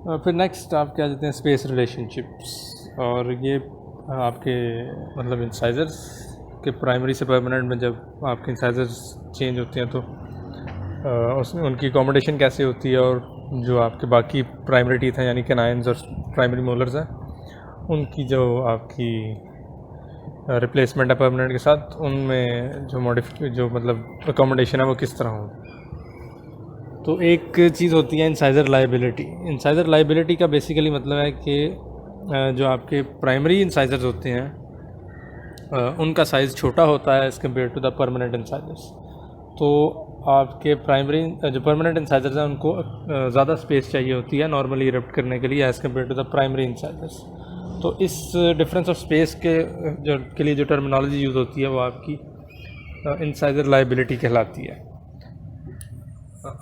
फिर नेक्स्ट आप क्या कहते हैं स्पेस रिलेशनशिप्स, और ये आपके मतलब इंसाइजर्स के प्राइमरी से परमानेंट में जब आपके इंसाइजर्स चेंज होते हैं तो उसमें उनकी अकोमोडेशन कैसे होती है, और जो आपके बाकी प्राइमरी टीथ हैं यानी कैनाइन्स और प्राइमरी मोलर्स हैं उनकी जो आपकी रिप्लेसमेंट है परमानेंट के साथ, उनमें जो मतलब अकोमोडेशन है वो किस तरह हो। तो एक चीज़ होती है इंसाइजर लाइबिलिटी। इंसाइजर लाइबिलिटी का बेसिकली मतलब है कि जो आपके प्राइमरी इंसाइजर्स होते हैं उनका साइज़ छोटा होता है as compared to the permanent incisors. तो आपके प्राइमरी जो परमानेंट इंसाइजर्स हैं उनको ज़्यादा स्पेस चाहिए होती है नॉर्मली इरप्ट करने के लिए as compared to the primary incisors. तो इस डिफरेंस ऑफ स्पेस के लिए जो टर्मिनोलॉजी यूज़ होती है वो आपकी इंसाइजर लाइबिलिटी कहलाती है।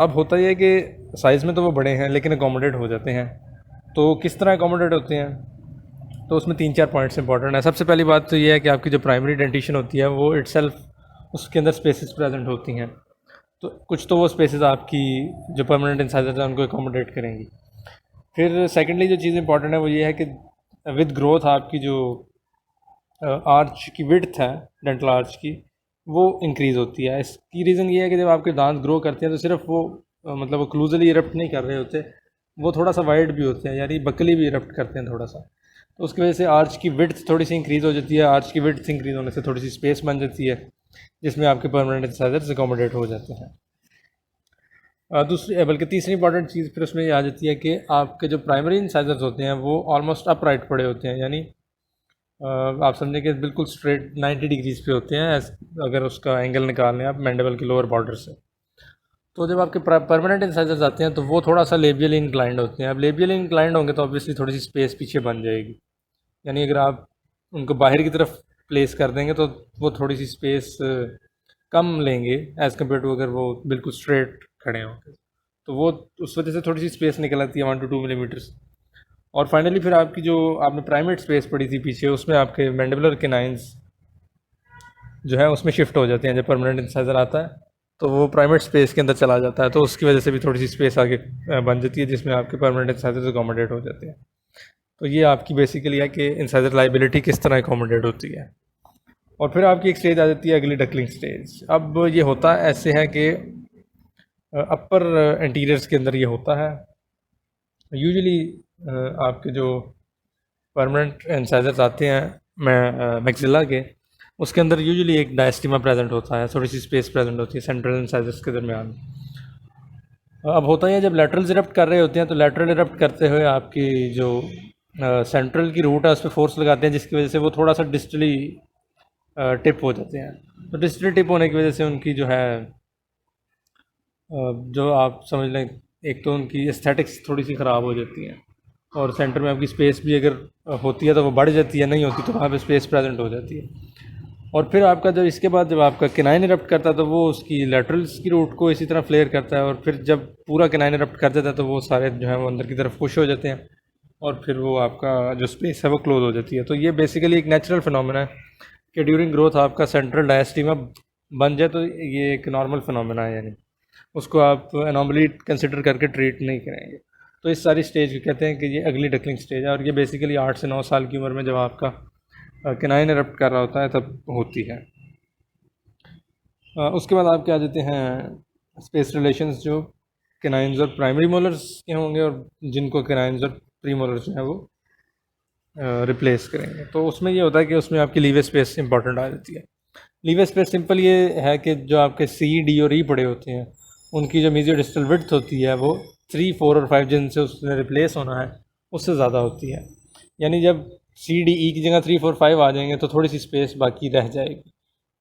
अब होता यह है कि साइज़ में तो वो बड़े हैं लेकिन अकोमोडेट हो जाते हैं। तो किस तरह अकोमोडेट होते हैं, तो उसमें 3-4 पॉइंट्स इंपॉर्टेंट है। सबसे पहली बात तो ये है कि आपकी जो प्राइमरी डेंटिशन होती है वो इटसेल्फ उसके अंदर स्पेसेस प्रेजेंट होती हैं। तो कुछ तो वो स्पेसेस आपकी जो परमानेंट इंसाइजर्स हैं उनको अकोमोडेट करेंगी। फिर सेकेंडली जो चीज़ इंपॉर्टेंट है वो ये है कि विद ग्रोथ आपकी जो आर्च की विड्थ है डेंटल आर्च की वो इंक्रीज़ होती है। इसकी रीज़न ये है कि जब आपके दांत ग्रो करते हैं तो सिर्फ वो मतलब वो क्लूजली इरप्ट नहीं कर रहे होते, वो थोड़ा सा वाइड भी होते हैं यानी बकली भी इरप्ट करते हैं थोड़ा सा। तो उसकी वजह से आर्च की विड्थ थोड़ी सी इंक्रीज़ हो जाती है। आर्च की विड्थ इंक्रीज़ होने से थोड़ी सी स्पेस बन जाती है जिसमें आपके परमानेंट इंसाइजर्स अकोमोडेट हो जाते हैं। दूसरी बल्कि तीसरी इंपॉर्टेंट चीज़ फिर उसमें ये आ जाती है कि आपके जो प्राइमरी इंसाइजर्स होते हैं वो ऑलमोस्ट अपराइट पड़े होते हैं, यानी आप समझें कि बिल्कुल स्ट्रेट 90 डिग्रीज़ पे होते हैं अगर उसका एंगल निकाल लें आप मैंडिबल के लोअर बॉर्डर से। तो जब आपके परमानेंट इंसाइजर्स आते हैं तो वो थोड़ा सा लेबियली इंक्लाइंड होते हैं। अब लेबियली इंक्लाइंड होंगे तो ऑब्वियसली थोड़ी सी स्पेस पीछे बन जाएगी, यानी अगर आप उनको बाहर की तरफ प्लेस कर देंगे तो वो थोड़ी सी स्पेस कम लेंगे एज़ कम्पेयर टू अगर वो बिल्कुल स्ट्रेट खड़े होंगे। तो वो उस वजह से थोड़ी सी स्पेस निकल आती है 1 to 2 मिलीमीटर्स। और फाइनली फिर आपकी जो आपने प्राइमेट स्पेस पड़ी थी पीछे उसमें आपके मैंडिबुलर कैनाइन्स जो है उसमें शिफ्ट हो जाते हैं। जब परमानेंट इंसाइजर आता है तो वो प्राइमेट स्पेस के अंदर चला जाता है, तो उसकी वजह से भी थोड़ी सी स्पेस आगे बन जाती है जिसमें आपके परमानेंट इंसाइजर अकोमोडेट हो जाते हैं। तो ये आपकी बेसिकली है कि इंसाइजर लाइबिलिटी किस तरह अकोमोडेट होती है। और फिर आपकी एक स्टेज आ जाती है अगली डकलिंग स्टेज। अब ये होता ऐसे है कि अपर एंटीरियर्स के अंदर ये होता है यूजुअली आपके जो परमानेंट इंसाइजर्स आते हैं मैक्सिला के, उसके अंदर यूजुअली एक डायस्टीमा प्रेजेंट होता है, थोड़ी सी स्पेस प्रेजेंट होती है सेंट्रल इंसाइजर्स के दरमियान। अब होता है जब लैटरल इरप्ट कर रहे होते हैं तो लैटरल इरप्ट करते हुए आपकी जो सेंट्रल की रूट है उस पर फोर्स लगाते हैं जिसकी वजह से वो थोड़ा सा डिस्टली टिप हो जाते हैं। तो डिस्टली टिप होने की वजह से उनकी जो है जो आप समझ लें एक तो उनकी एस्थेटिक्स थोड़ी सी ख़राब हो जाती हैं, और सेंटर में आपकी स्पेस भी अगर होती है तो वो बढ़ जाती है, नहीं होती तो वहाँ पे स्पेस प्रेजेंट हो जाती है। और फिर आपका जब इसके बाद जब आपका केनाइन इरप्ट करता है तो वो उसकी लैटरल्स की रूट को इसी तरह फ्लेयर करता है, और फिर जब पूरा केनाइन इरप्ट कर देता है तो वो सारे जो है वो अंदर की तरफ पुश हो जाते हैं और फिर वो आपका जो स्पेस है वो क्लोज हो जाती है। तो ये बेसिकली एक नेचुरल फिनोमेना है कि ड्यूरिंग ग्रोथ आपका सेंट्रल डायस्टीमा बन जाए, तो ये एक नॉर्मल फिनोमेना है, यानी उसको आप एनॉमली कंसिडर करके ट्रीट नहीं करेंगे। तो इस सारी स्टेज को कहते हैं कि ये अगली डकलिंग स्टेज है, और ये बेसिकली 8 से 9 साल की उम्र में जब आपका केनाइन इरप्ट कर रहा होता है तब होती है। उसके बाद आप क्या देते हैं स्पेस रिलेशंस जो केनाइन्स और प्राइमरी मोलर्स के होंगे और जिनको केनाइन्स और प्री मोलर्स जो है वो रिप्लेस करेंगे। तो उसमें ये होता है कि उसमें आपकी लीवर स्पेस इंपॉर्टेंट आ जाती है। लीवर स्पेस सिंपल ये है कि जो आपके सी, डी और ई पड़े होते हैं उनकी जो मीजियो डिस्टल विड्थ होती है वो 3, 4 और 5 जिनसे उसने रिप्लेस होना है उससे ज़्यादा होती है। यानी जब सी, डी, ई की जगह 3, 4, 5 आ जाएंगे तो थोड़ी सी स्पेस बाकी रह जाएगी।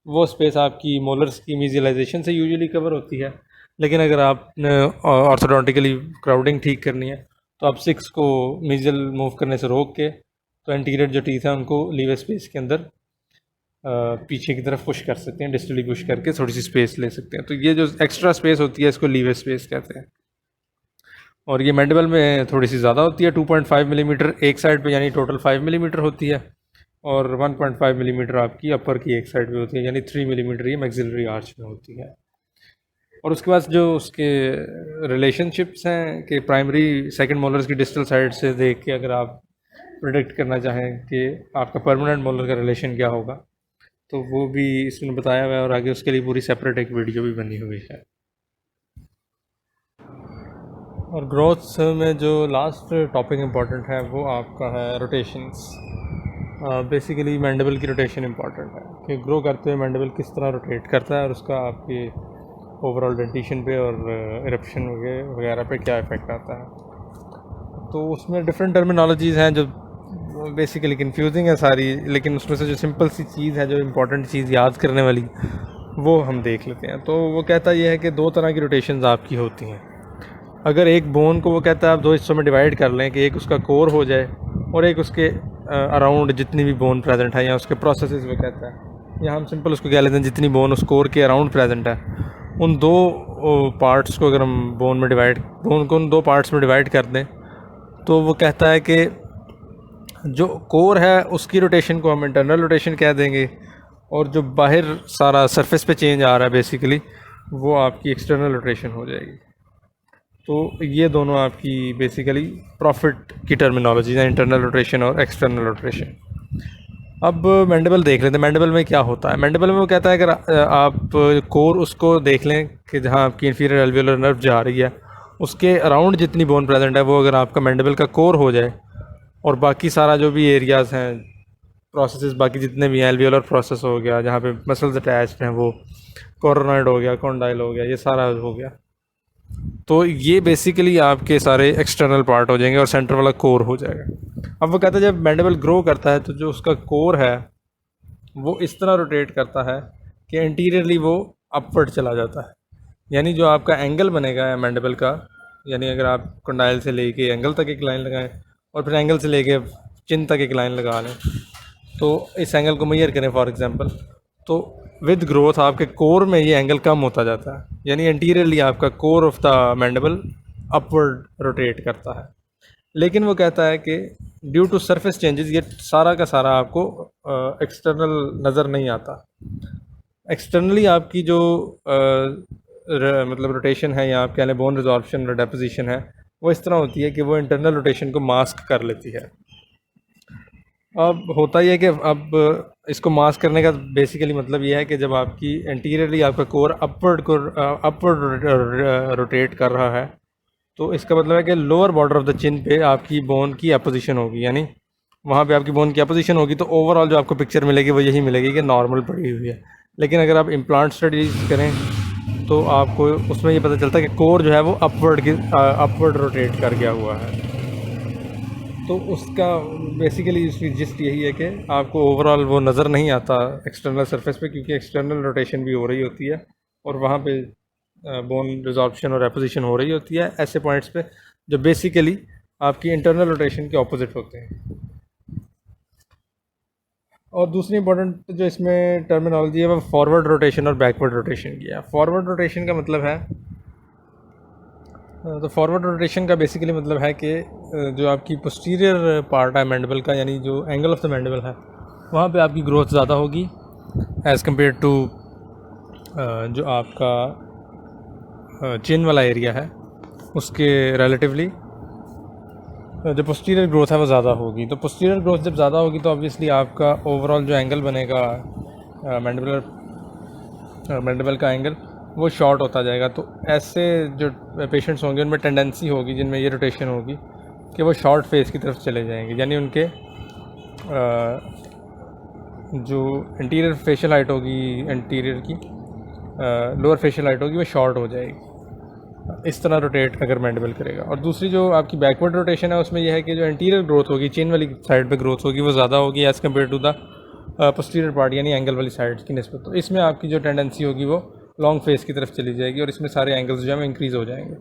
वो स्पेस आपकी मोलर्स की मीजियलाइजेशन से यूजुअली कवर होती है, लेकिन अगर आपने ऑर्थोडोंटिकली क्राउडिंग ठीक करनी है तो आप 6 को मीजियल मूव करने से रोक के तो एंटीरियर जो टीथ है उनको लीवर स्पेस के अंदर पीछे की तरफ पुश कर सकते हैं, डिस्टली पुश करके थोड़ी सी स्पेस ले सकते हैं। तो ये जो एक्स्ट्रा स्पेस होती है इसको लीवर स्पेस कहते हैं, और ये मैंडिबल में थोड़ी सी ज़्यादा होती है 2.5 मिलीमीटर एक साइड पे, यानी टोटल 5 मिलीमीटर होती है, और 1.5 मिलीमीटर आपकी अपर की एक साइड पे होती है, यानी 3 मिलीमीटर ये मैक्सिलरी आर्च में होती है। और उसके बाद जो उसके रिलेशनशिप्स हैं कि प्राइमरी सेकंड मोलर्स की डिस्टल साइड से देख के अगर आप प्रिडिक्ट करना चाहें कि आपका परमानेंट मोलर का रिलेशन क्या होगा, तो वो भी इसमें बताया हुआ है और आगे उसके लिए पूरी सेपरेट एक वीडियो भी बनी हुई है। और ग्रोथ में जो लास्ट टॉपिक इम्पॉर्टेंट है वो आपका है रोटेशंस। बेसिकली मैंडिबल की रोटेशन इम्पॉर्टेंट है कि ग्रो करते हुए मैंडिबल किस तरह रोटेट करता है और उसका आपकी ओवरऑल डेंटिशन पे और इरप्शन वगैरह पे क्या इफ़ेक्ट आता है। तो उसमें डिफरेंट टर्मिनोलॉजीज़ हैं जो बेसिकली कंफ्यूजिंग है सारी, लेकिन उसमें से जो सिंपल सी चीज़ है, जो इम्पोर्टेंट चीज़ याद करने वाली, वो हम देख लेते हैं। तो वो कहता ये है कि दो तरह की रोटेशंस आपकी होती हैं। अगर एक बोन को वो कहता है आप दो हिस्सों में डिवाइड कर लें कि एक उसका कोर हो जाए और एक उसके अराउंड जितनी भी बोन प्रेजेंट है या उसके प्रोसेसेस वो कहता है, या हम सिंपल उसको कह लेते हैं जितनी बोन उस कोर के अराउंड प्रेजेंट है, उन दो पार्ट्स को अगर हम बोन को उन दो पार्ट्स में डिवाइड कर दें, तो वो कहता है कि जो कोर है उसकी रोटेशन को हम इंटरनल रोटेशन कह देंगे और जो बाहर सारा सरफेस पे चेंज आ रहा है बेसिकली वो आपकी एक्सटर्नल रोटेशन हो जाएगी। तो ये दोनों आपकी बेसिकली प्रॉफिट की टर्मिनोलॉजी है, इंटरनल रोटेशन और एक्सटर्नल रोटेशन। अब मैंडिबल देख लेते हैं, मैंडिबल में क्या होता है। मैंडिबल में वो कहता है अगर आप कोर उसको देख लें कि जहाँ आपकी इन्फीरियर एल्वियोलर नर्व जा रही है उसके अराउंड जितनी बोन प्रेजेंट है वो अगर आपका मैंडिबल का कोर हो जाए और बाकी सारा जो भी एरियाज़ हैं प्रोसेसेस बाकी जितने भी हैं, एल्वियोलर प्रोसेस हो गया जहाँ पे मसल्स अटैच्ड हैं, वो कोरोनॉइड हो गया, कॉन्डाइल हो गया, ये सारा हो गया, तो ये बेसिकली आपके सारे एक्सटर्नल पार्ट हो जाएंगे और सेंटर वाला कोर हो जाएगा। अब वो कहता है जब मैंडिबल ग्रो करता है तो जो उसका कोर है वो इस तरह रोटेट करता है कि इंटीरियरली वो अपवर्ड चला जाता है। यानी जो आपका एंगल बनेगा मैंडिबल का, यानी अगर आप कंडाइल से लेके एंगल तक एक लाइन लगाएं और फिर एंगल से लेके चिन तक एक लाइन लगा लें, तो इस एंगल को मेजर करें फॉर एग्जांपल, तो विद ग्रोथ आपके कोर में ये एंगल कम होता जाता है, यानी इंटीरियरली आपका core of the mandible upward rotate करता है। लेकिन वो कहता है कि ड्यू टू सरफेस चेंजेस ये सारा का सारा आपको एक्सटर्नल नज़र नहीं आता। एक्सटर्नली आपकी जो मतलब रोटेशन है या आप कह लें बोन रिजॉर्प्शन और डेपोजिशन है वो इस तरह होती है कि वो इंटरनल रोटेशन को मास्क कर लेती है। अब होता ही है कि अब इसको मास्क करने का बेसिकली मतलब ये है कि जब आपकी इंटीरियरली आपका कोर अपवर्ड रोटेट कर रहा है तो इसका मतलब है कि lower border of the chin पे आपकी बोन की अपोजिशन होगी, यानी वहाँ पे आपकी बोन की अपोजिशन होगी, तो ओवरऑल जो आपको पिक्चर मिलेगी वो यही मिलेगी कि नॉर्मल पड़ी हुई है। लेकिन अगर आप इम्प्लांट स्टडीज करें तो आपको उसमें ये पता चलता है कि कोर जो है वो अपवर्ड रोटेट कर गया हुआ है। तो उसका बेसिकली इसकी जिस्ट यही है कि आपको ओवरऑल वो नज़र नहीं आता एक्सटर्नल सरफेस पे, क्योंकि एक्सटर्नल रोटेशन भी हो रही होती है और वहाँ पे बोन रिजॉर्प्शन और एपोजिशन हो रही होती है ऐसे पॉइंट्स पे जो बेसिकली आपकी इंटरनल रोटेशन के ऑपोजिट होते हैं। और दूसरी इंपॉर्टेंट जो इसमें टर्मिनोलॉजी है वो फॉरवर्ड रोटेशन और बैकवर्ड रोटेशन की है। फॉरवर्ड रोटेशन का मतलब है तो फॉरवर्ड रोटेशन का बेसिकली मतलब है कि जो आपकी पोस्टीरियर पार्ट है मैंडिबल का, यानी जो एंगल ऑफ द मैंडिबल है वहाँ पे आपकी ग्रोथ ज़्यादा होगी एज़ कम्पेयर टू जो आपका चिन वाला एरिया है उसके रिलेटिवली जो पोस्टीरियर ग्रोथ है वो ज़्यादा होगी। तो पोस्टीरियर ग्रोथ जब ज़्यादा होगी तो ऑब्वियसली आपका ओवरऑल जो एंगल बनेगा मैंडिबल का एंगल वो शॉर्ट होता जाएगा। तो ऐसे जो पेशेंट्स होंगे उनमें टेंडेंसी होगी जिनमें ये रोटेशन होगी कि वो शॉर्ट फेस की तरफ चले जाएंगे, यानी उनके जो इंटीरियर फेशियल हाइट होगी, इंटीरियर की लोअर फेशियल हाइट होगी वो शॉर्ट हो जाएगी। इस तरह रोटेट अगर मैंडिबल करेगा। और दूसरी जो आपकी बैकवर्ड रोटेशन है उसमें यह है कि जो इंटीरियर ग्रोथ होगी, चिन वाली साइड पे ग्रोथ होगी वो ज़्यादा होगी as compared to the posterior part, यानी एंगल वाली साइड की निस्बत। तो इसमें आपकी जो टेंडेंसी होगी वो लॉन्ग फेस की तरफ चली जाएगी और इसमें सारे एंगल्स जो है इंक्रीज़ हो जाएंगे।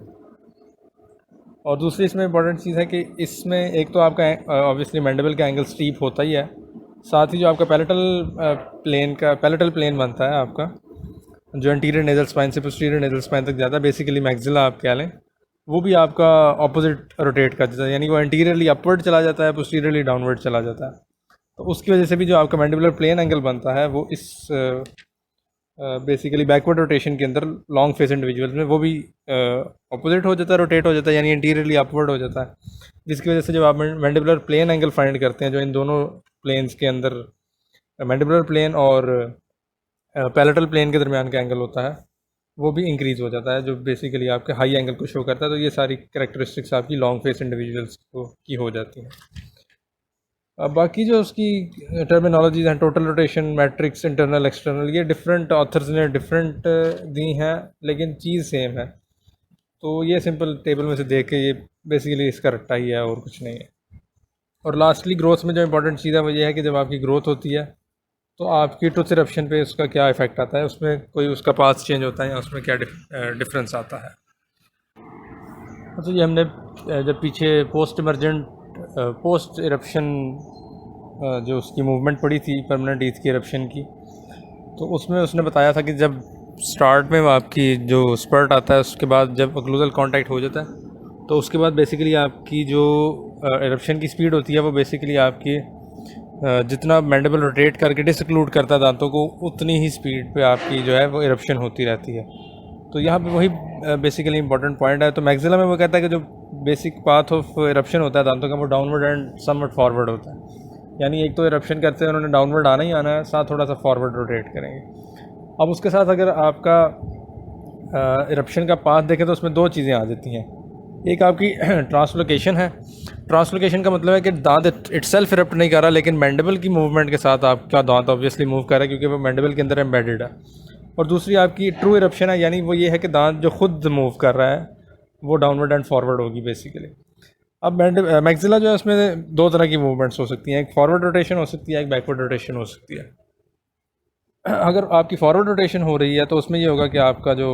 और दूसरी इसमें इंपॉर्टेंट चीज़ है कि इसमें एक तो आपका ऑब्वियसली मैंडिबल का एंगल स्टीप होता ही है, साथ ही जो आपका पैलेटल प्लेन बनता है आपका जो इंटीरियर नेजल स्पाइन से पोस्टीरियर नेजल स्पाइन तक जाता है, बेसिकली मैक्सिला आप कह लें, वो भी आपका ऑपोजिट रोटेट कर जाता है, यानी वो इंटीरियरली अपवर्ड चला जाता है, पोस्टीरियरली डाउनवर्ड चला जाता है। तो उसकी वजह से भी जो आपका मैंडिबुलर प्लेन एंगल बनता है वो इस बेसिकली बैकवर्ड रोटेशन के अंदर लॉन्ग फेस इंडिविजुअल्स में वो भी अपोजिट हो जाता है, रोटेट हो जाता है, यानी इंटीरियरली अपवर्ड हो जाता है, जिसकी वजह से जब आप मैंडिबुलर प्लेन एंगल फाइंड करते हैं, जो इन दोनों प्लेन्स के अंदर मैंडिबुलर प्लेन और पैलेटल प्लेन के दरमियान का एंगल होता है, वो भी इंक्रीज़ हो जाता है, जो बेसिकली आपके हाई एंगल को शो करता है। तो ये सारी कैरेक्टरिस्टिक्स आपकी लॉन्ग फेस इंडिविजुअल्स की हो जाती हैं। अब बाकी जो उसकी टर्मिनोलॉजीज हैं, total rotation, matrix, internal, external, ये डिफरेंट ऑथर्स ने डिफरेंट दी हैं, लेकिन चीज़ सेम है। तो ये सिंपल टेबल में से देख के ये बेसिकली इसका रट्टा ही है और कुछ नहीं है। और लास्टली ग्रोथ में जो इंपॉर्टेंट चीज़ है वो ये है कि जब आपकी ग्रोथ होती है तो आपकी टूथ इरप्शन पे उसका क्या इफ़ेक्ट आता है, उसमें कोई उसका पाथ चेंज होता है या उसमें क्या डिफरेंस आता है। तो ये हमने जब पीछे पोस्ट इरप्शन जो उसकी मूवमेंट पड़ी थी परमानेंट ईथ की इरप्शन की, तो उसमें उसने बताया था कि जब स्टार्ट में आपकी जो स्पर्ट आता है उसके बाद जब ओक्लूजल कांटेक्ट हो जाता है तो उसके बाद बेसिकली आपकी जो इरप्शन की स्पीड होती है वो बेसिकली आपकी जितना मैंडिबल रोटेट करके डिसक्लूड करता है दांतों को, उतनी ही स्पीड पे आपकी जो है वो इरप्शन होती रहती है। तो यहाँ पे वही बेसिकली इंपॉर्टेंट पॉइंट है। तो मैक्सिला में वो कहता है कि जो बेसिक पाथ ऑफ इरप्शन होता है दांतों का वो डाउनवर्ड एंड समवट फॉरवर्ड होता है, यानी एक तो इरप्शन करते हैं उन्होंने डाउनवर्ड आना ही आना है, साथ थोड़ा सा फॉरवर्ड रोटेट करेंगे। अब उसके साथ अगर आपका इरप्शन का पाथ देखें तो उसमें दो चीज़ें आ जाती हैं। एक आपकी ट्रांसलोकेशन है। ट्रांसलोकेशन का मतलब है कि दांत इटसेल्फ इरप्ट नहीं कर रहा, लेकिन मैंडिबल की मूवमेंट के साथ आपका दांत ऑब्वियसली मूव कर रहा है क्योंकि वो मैंडिबल के अंदर एम्बेडेड है। और दूसरी आपकी ट्रू इरप्शन है, यानी वो ये है कि दांत जो खुद मूव कर रहा है वो डाउनवर्ड एंड फॉरवर्ड होगी बेसिकली। अब मैक्सिला जो है उसमें दो तरह की मूवमेंट्स हो सकती हैं, एक फॉरवर्ड रोटेशन हो सकती है, एक बैकवर्ड रोटेशन हो सकती है। अगर आपकी फॉरवर्ड रोटेशन हो रही है तो उसमें ये होगा कि आपका जो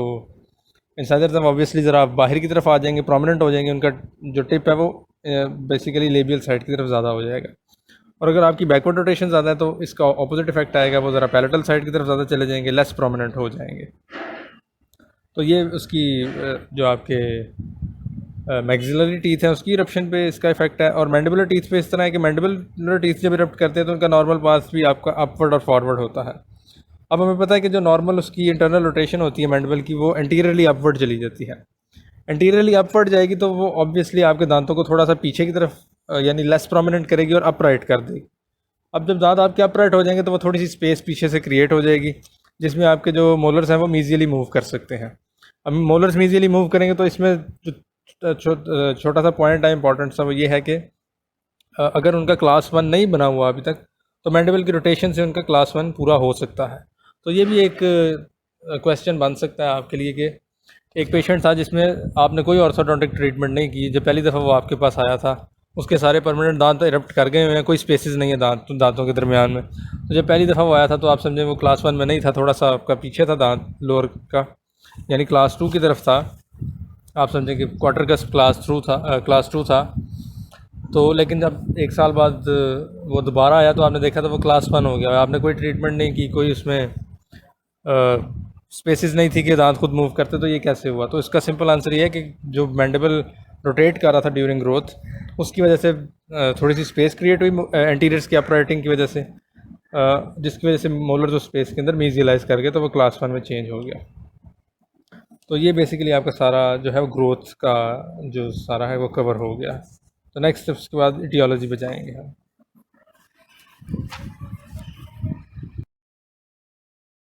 इंसाइजर्स हैं ऑब्वियसली ज़रा बाहर की तरफ आ जाएंगे, प्रोमिनेंट हो जाएंगे, उनका जो टिप है वो बेसिकली लेबियल साइड की तरफ ज़्यादा हो जाएगा। और अगर आपकी बैकवर्ड रोटेशन ज़्यादा है तो इसका ऑपोजिट इफेक्ट आएगा, वो ज़रा पैलेटल साइड की तरफ ज़्यादा चले जाएंगे, लेस प्रोमिनेंट हो जाएंगे। तो ये उसकी जो आपके मैक्सिलरी टीथ है उसकी इरप्शन पे इसका इफेक्ट है। और मैंडिबुलर टीथ पे इस तरह है कि मैंडिबुलर टीथ जब इरप्ट करते हैं तो उनका नॉर्मल पाथ भी आपका अपवर्ड और फॉरवर्ड होता है। अब हमें पता है कि जो नॉर्मल उसकी इंटरनल रोटेशन होती है मैंडिबल की, वो एंटीरियरली अपवर्ड चली जाती है। एंटीरियरली अपवर्ड जाएगी तो वो ऑब्वियसली आपके दांतों को थोड़ा सा पीछे की तरफ यानी लेस प्रोमिनेंट करेगी और अपराइट कर देगी। अब जब दांत आपके अपराइट हो जाएंगे तो वो थोड़ी सी स्पेस पीछे से क्रिएट हो जाएगी, जिसमें आपके जो मोलर्स हैं वो मीजियली मूव कर सकते हैं। अब मोलर्स मीजियली मूव करेंगे तो इसमें जो छोटा सा पॉइंट है इंपॉर्टेंट सा, वो ये है कि अगर उनका क्लास 1 नहीं बना हुआ अभी तक तो मैंडिबल की रोटेशन से उनका क्लास 1 पूरा हो सकता है। तो ये भी एक क्वेश्चन बन सकता है आपके लिए कि एक पेशेंट था जिसमें आपने कोई ऑर्थोडोंटिक ट्रीटमेंट नहीं की, जब पहली दफ़ा वो आपके पास आया था उसके सारे परमानेंट दांत इरप्ट कर गए हुए हैं, कोई स्पेसिस नहीं है दांतों के दरमियान में। तो जब पहली दफ़ा वो आया था तो आप समझें वो क्लास 1 में नहीं था, थोड़ा सा आपका पीछे था दांत लोअर का, यानी क्लास 2 की तरफ था। आप समझें कि क्वार्टर कस्प क्लास 2 था। तो लेकिन जब एक साल बाद वो दोबारा आया तो आपने देखा तो वो क्लास 1 हो गया। आपने कोई ट्रीटमेंट नहीं की, कोई उसमें स्पेसिस नहीं थी कि दांत खुद मूव करते, तो ये कैसे हुआ? तो इसका सिंपल आंसर ये है कि जो मैंडिबल रोटेट कर रहा था ड्यूरिंग ग्रोथ, उसकी वजह से थोड़ी सी स्पेस क्रिएट हुई एंटीरियर्स की अपराइटिंग की वजह से, जिसकी वजह से मोलर जो स्पेस के अंदर मीजियलाइज कर गए तो वो क्लास 1 में चेंज हो गया। तो ये बेसिकली आपका सारा जो है वो ग्रोथ का जो सारा है वो कवर हो गया। तो नेक्स्ट स्टेप्स के बाद इटियोलॉजी पे जाएंगे हम।